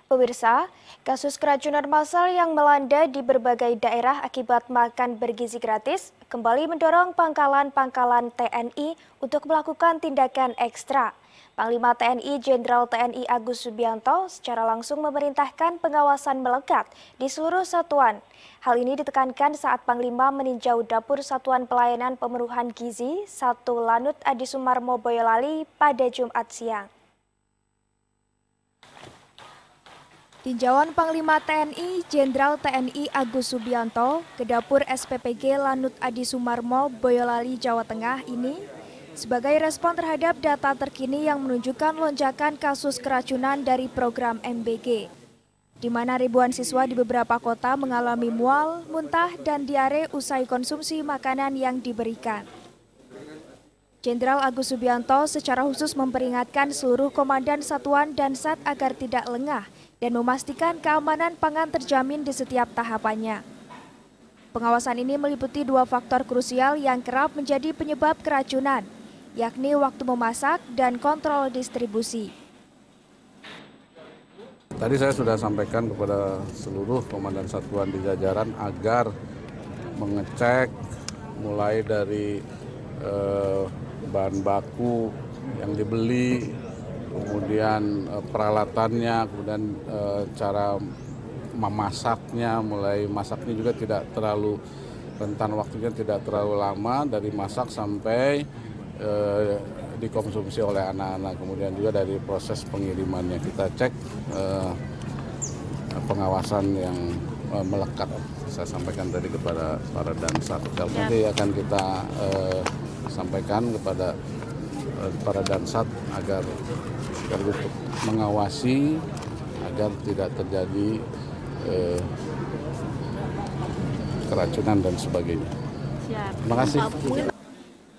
Pemirsa, kasus keracunan massal yang melanda di berbagai daerah akibat makan bergizi gratis kembali mendorong pangkalan-pangkalan TNI untuk melakukan tindakan ekstra. Panglima TNI Jenderal TNI Agus Subianto secara langsung memerintahkan pengawasan melekat di seluruh satuan. Hal ini ditekankan saat Panglima meninjau dapur Satuan Pelayanan Pemenuhan Gizi 1 Lanut Adi Sumarmo Boyolali pada Jumat siang. Tinjauan Panglima TNI Jenderal TNI Agus Subianto ke dapur SPPG Lanut Adi Sumarmo Boyolali, Jawa Tengah ini sebagai respon terhadap data terkini yang menunjukkan lonjakan kasus keracunan dari program MBG, di mana ribuan siswa di beberapa kota mengalami mual, muntah, dan diare usai konsumsi makanan yang diberikan. Jenderal Agus Subianto secara khusus memperingatkan seluruh komandan satuan dan SAT agar tidak lengah dan memastikan keamanan pangan terjamin di setiap tahapannya. Pengawasan ini meliputi 2 faktor krusial yang kerap menjadi penyebab keracunan, yakni waktu memasak dan kontrol distribusi. Tadi saya sudah sampaikan kepada seluruh komandan satuan di jajaran agar mengecek mulai dari bahan baku yang dibeli, kemudian peralatannya, kemudian cara memasaknya, mulai masaknya juga tidak terlalu rentan waktunya, tidak terlalu lama dari masak sampai dikonsumsi oleh anak-anak. Kemudian juga dari proses pengirimannya kita cek pengawasan yang melekat. Saya sampaikan tadi kepada para Dansat. Nanti akan kita sampaikan kepada para Dansat agar untuk mengawasi agar tidak terjadi keracunan dan sebagainya. Terima kasih.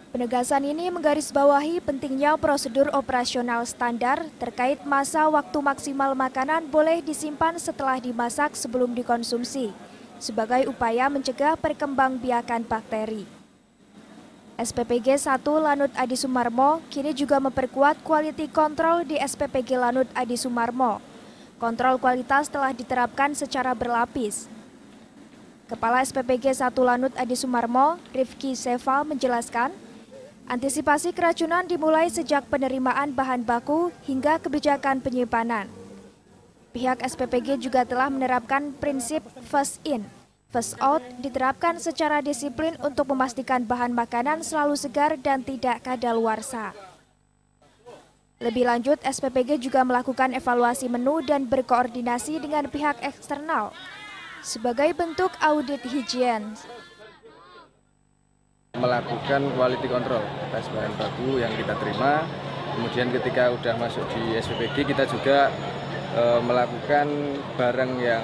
Penegasan ini menggarisbawahi pentingnya prosedur operasional standar terkait masa waktu maksimal makanan boleh disimpan setelah dimasak sebelum dikonsumsi, sebagai upaya mencegah perkembangbiakan bakteri. SPPG 1 Lanut Adi Sumarmo kini juga memperkuat quality control di SPPG Lanut Adi Sumarmo. Kontrol kualitas telah diterapkan secara berlapis. Kepala SPPG 1 Lanut Adi Sumarmo, Rifki Seval menjelaskan, antisipasi keracunan dimulai sejak penerimaan bahan baku hingga kebijakan penyimpanan. Pihak SPPG juga telah menerapkan prinsip first in, first out diterapkan secara disiplin untuk memastikan bahan makanan selalu segar dan tidak kadaluarsa. Lebih lanjut, SPPG juga melakukan evaluasi menu dan berkoordinasi dengan pihak eksternal sebagai bentuk audit higien. Melakukan quality control atas bahan baku yang kita terima, kemudian ketika udah masuk di SPPG kita juga melakukan barang yang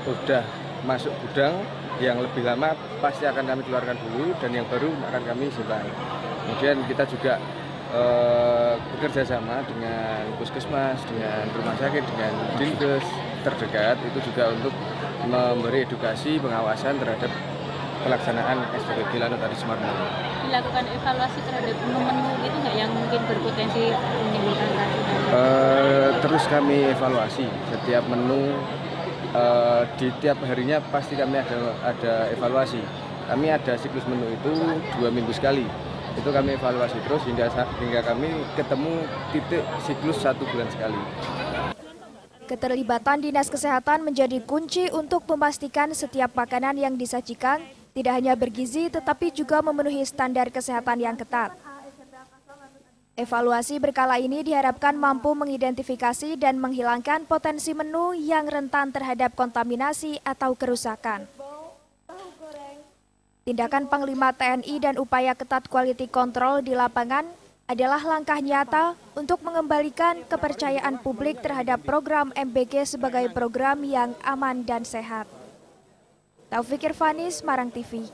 udah masuk gudang yang lebih lama pasti akan kami keluarkan dulu dan yang baru akan kami simpan. Kemudian kita juga bekerja sama dengan puskesmas, dengan rumah sakit, dengan dinkes terdekat itu juga untuk memberi edukasi pengawasan terhadap pelaksanaan SPPG Lanut Adi Sumarmo. Dilakukan evaluasi terhadap menu-menu itu nggak yang mungkin berpotensi menimbulkan keracunan? Terus kami evaluasi setiap menu. Di tiap harinya pasti kami ada evaluasi. Kami ada siklus menu itu 2 minggu sekali. Itu kami evaluasi terus hingga kami ketemu titik siklus 1 bulan sekali. Keterlibatan Dinas Kesehatan menjadi kunci untuk memastikan setiap makanan yang disajikan tidak hanya bergizi tetapi juga memenuhi standar kesehatan yang ketat. Evaluasi berkala ini diharapkan mampu mengidentifikasi dan menghilangkan potensi menu yang rentan terhadap kontaminasi atau kerusakan. Tindakan Panglima TNI dan upaya ketat quality control di lapangan adalah langkah nyata untuk mengembalikan kepercayaan publik terhadap program MBG sebagai program yang aman dan sehat. Taufik Irvani, Semarang TV.